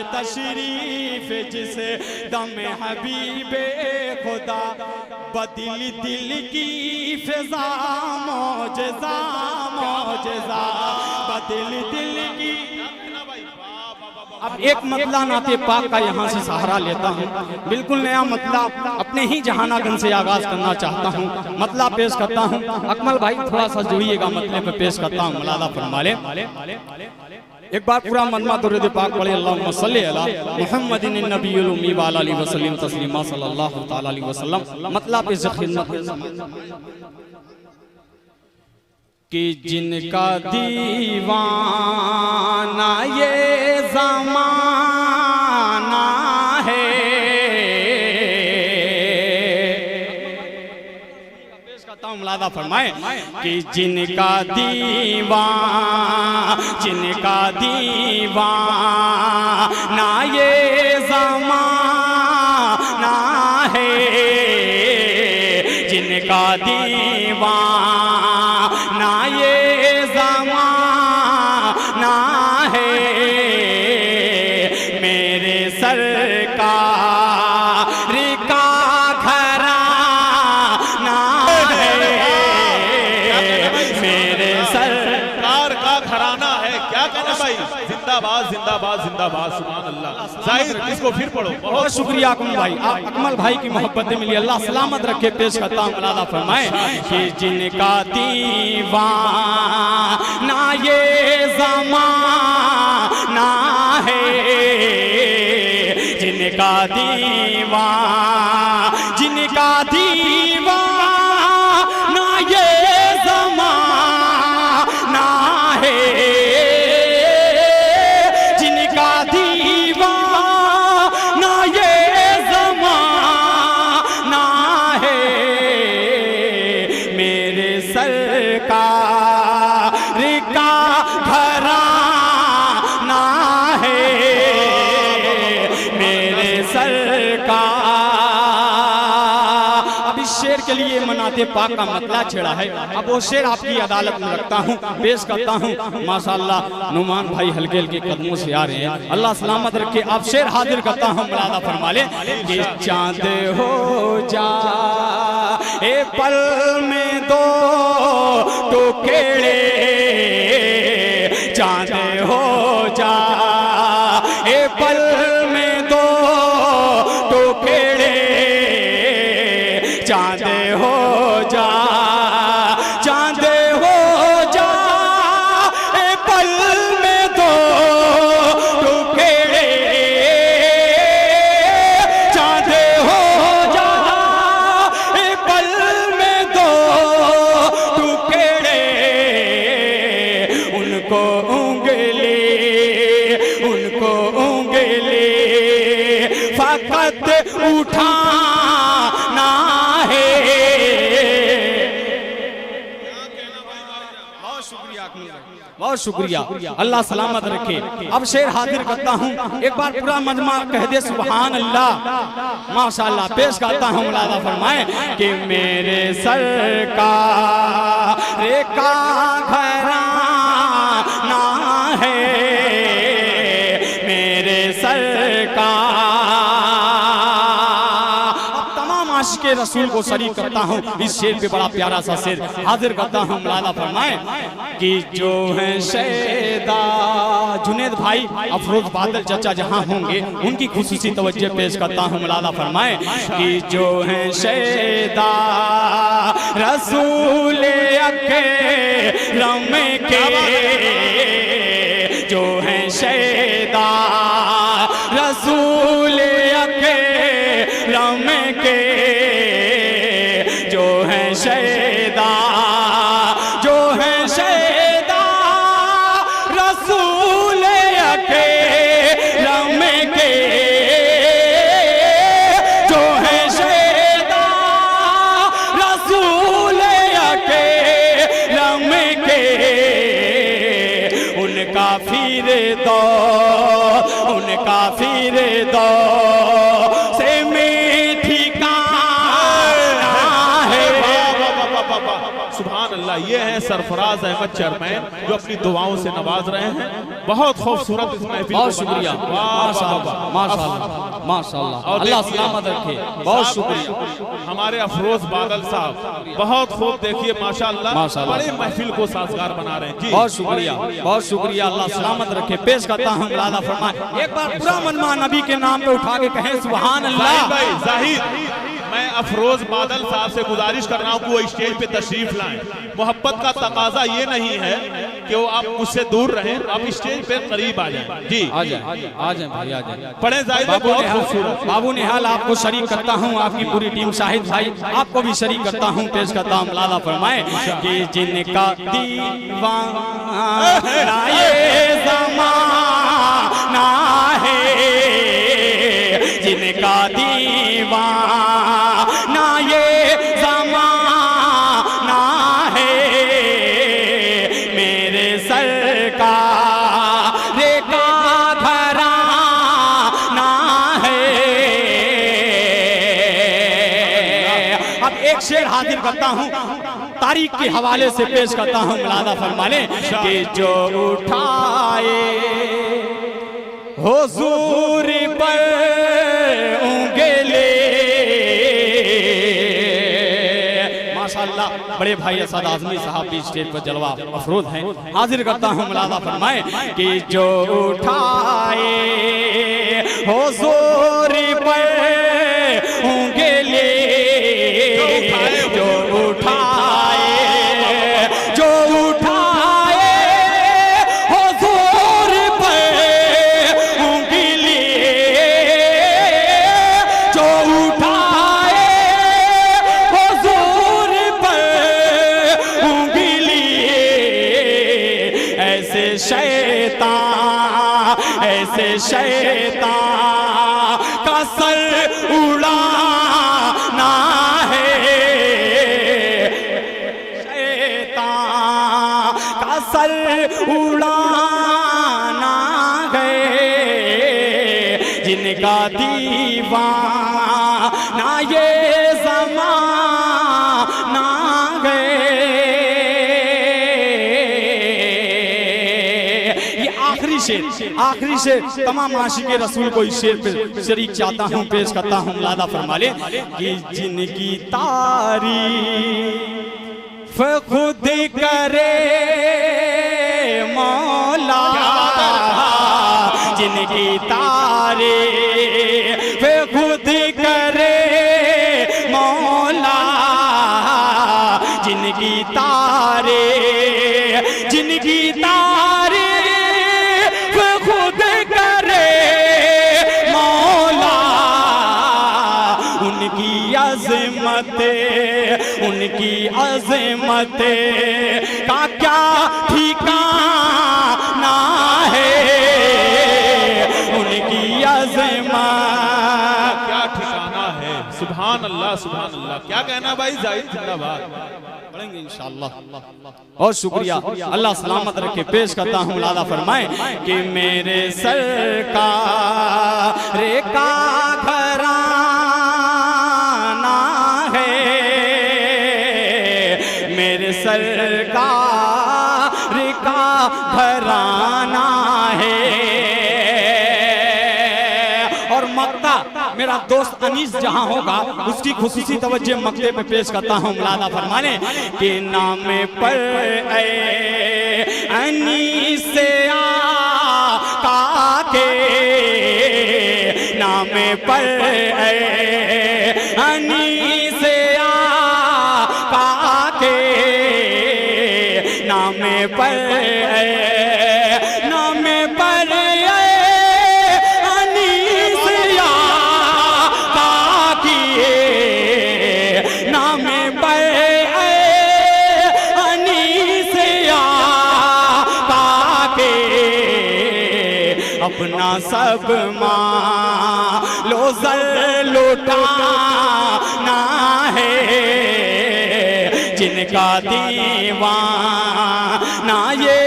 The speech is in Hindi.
लाए तशरीफ जिसे दम हबीबे खुदा, बदल दिल की फिजा मौजज़ा मौजज़ा, बदल दिल की। अब एक मतला नाते पाक का यहाँ से सहारा लेता हूँ, बिल्कुल नया मतला अपने ही जहानागंज से आगाज करना चाहता हूँ। मतला पेश करता हूँ, अकमल भाई थोड़ा सा जुड़िएगा, मतले पे पेश करता हूँ। मलाला फरमाले एक बार पूरा मजमा दुरूद पाक पढ़े, अल्लाहुम्मा सल्ली अला मुहम्मदिन नबियुल उम्मी व आलिहि वसल्लम तस्लीमा सल्लल्लाहु तआला अलैहि वसल्लम। मतलब पेश खिदमत कि जिनका दीवाना ये ज़माना है, मुलादा फरमाए कि जिनका दीवाना ये ज़माना है, जिनका दीवाना ये ज़माना है, मेरे सरकार का घराना है, मेरे सरकार का घराना है। क्या कहना भाई? जिंदाबाद जिंदाबाद जिंदाबाद, सुभान अल्लाह। जाहिर इसको फिर पढ़ो। बहुत शुक्रिया अकमल भाई, आप अकमल भाई की मोहब्बत मिली, अल्लाह सलामत रखे। पेश करता हूँ, मलाला फरमाए कि जिनका दीवाना ये ज़माना है, जिनका दीवाना ये ज़माना है, जिनका दीवाना ये ज़माना है, मेरे सरकार का घराना है, मेरे सरकार। अब इस शेर के लिए मनाते पाक का मतला छेड़ा है, अब वो शेर आपकी अदालत में रखता हूँ, पेश करता हूँ। माशाअल्लाह नुमान भाई हल्के हल्के कदमों से आ रहे हैं, अल्लाह सलामत रखे। अब शेर हाजिर करता हूँ, मुलादा फरमाले कि चांद हो जा ए पल में दो टुकड़े, चांद हो जा ए पल में दो टुकड़े, चांद हो जा, चांद हो जा ए पल में दो टुकड़े, चांद हो जा ए पल में दो टुकड़े, उनको उंगली फकत उठाना है। बहुत शुक्रिया, अल्लाह सलामत रखे। अब शेर हाजिर करता हूँ, एक बार पूरा मजमा कह दे सुभान अल्लाह, माशाअल्लाह। पेश करता हूँ, मुलादा फरमाए कि मेरे सरकार का घराना है, मेरे सरकार। अब तमाम आशिक़े रसूल को शरीक करता हूँ, इस शेर पे बड़ा प्यारा सा शेर हाजिर करता हूँ। मुलादा फरमाए कि जो है शैदा जुनेद भाई अफरोज बादल चचा जहाँ होंगे उनकी खुसूसी तवज्जो पेश करता हूँ। मुलादा फरमाए कि जो है शैदा रसूल अकरम के, जो है शैदा रसूल अकरम के, जो है शैदा, जो है शैदा रसूल अकरम के, जो है शैदा रसूल अकरम के, उनका फिर दो, उनका फिर दो से मीठी का है। सुभान अल्लाह। अल्लाह। ये हैं सरफराज अहमद चेयरमैन जो अपनी दुआओं से नवाज रहे हैं। बहुत खूबसूरत इस महफिल। बहुत शुक्रिया, माशाअल्लाह माशाअल्लाह माशाअल्लाह, अल्लाह सलामत रखे। बहुत शुक्रिया। हमारे अफरोज बादल साहब बहुत खूब, देखिए माशाअल्लाह बड़े महफिल को साजगार बना रहे हैं जी। बहुत शुक्रिया, बहुत शुक्रिया, अल्लाह सलामत रखे। पेश करता हूँ लाला फरमाए, एक बार पूरा मनवा नबी के नाम पे उठा के कहें सुभान अल्लाह। भाई जाहिद, मैं अफरोज बादल साहब से गुजारिश कर रहा हूँ कि वो स्टेज पे तशरीफ लाएं। मोहब्बत का तकाजा ये नहीं है कि वो आप मुझसे दूर रहें, आप स्टेज पे करीब आ जाएं जी। आ जाए आ जाए भाई, आ जाए। पढ़े जाहिद, बहुत खूबसूरत। बाबू निहाल आपको शरीक करता हूँ, आपकी पूरी टीम शाहिद भाई आपको भी शरीक करता हूँ। पेश करता हूँ लाला फरमाए कि जिनका दीवाना ये ज़माना है, जिनका दीवाना ये ज़माना है, मेरे सरकार का घराना है। अब एक शेर हाजिर करता हूँ, तारीख के हवाले से पेश करता हूँ। मुलादा फरमाने कि जो उठाए हुजूर पर उंगली, माशाअल्लाह बड़े भाई असद आजमी साहब भी स्टेज पर जलवा अफरोज हैं। हाजिर करता हूँ मुलादा फरमाए कि जो उठाए हुजूर पर उंगली, जो उठाए हुजूर पर उंगली, जो उठाए हुजूर पर उंगली, ऐसे शैतान का सर उड़ाना है, शैतान का सर उड़ाना है, जिनका दीवाना ये ज़माना है। ये आखिरी शेर तमाम आशिक़े रसूल को इस शेर पे शरीक चाहता हूँ, पेश करता हूँ। लादा फरमाले कि जिनकी तारीफ खुद करे मौला, जिनकी तारीफ खुद करे मौला, जिनकी तारीफ खुद करे मौला, उनकी अज़मत का क्या ठिकाना है, उनकी अज़मत क्या ठिकाना है। सुभान अल्लाह, सुभान अल्लाह। क्या कहना भाई जाहिद, जिंदाबाद। पढ़ेंगे इंशाअल्लाह। बहुत शुक्रिया, अल्लाह सलामत रखे। पेश करता हूँ लादा फरमाए कि मेरे सरकार का घराना है, मेरे सरकार का घराना है। और मक्ता मेरा दोस्त अनीस जहां होगा उसकी खुसूसी तवज्जो मक्ते पे पेश करता हूँ। मुलादा फरमाने के नाम पर अनीस आका के, नाम पर अनीस आका के, नाम पर अपना सब मालो ज़र लुटाना है, जिनका दीवाना ये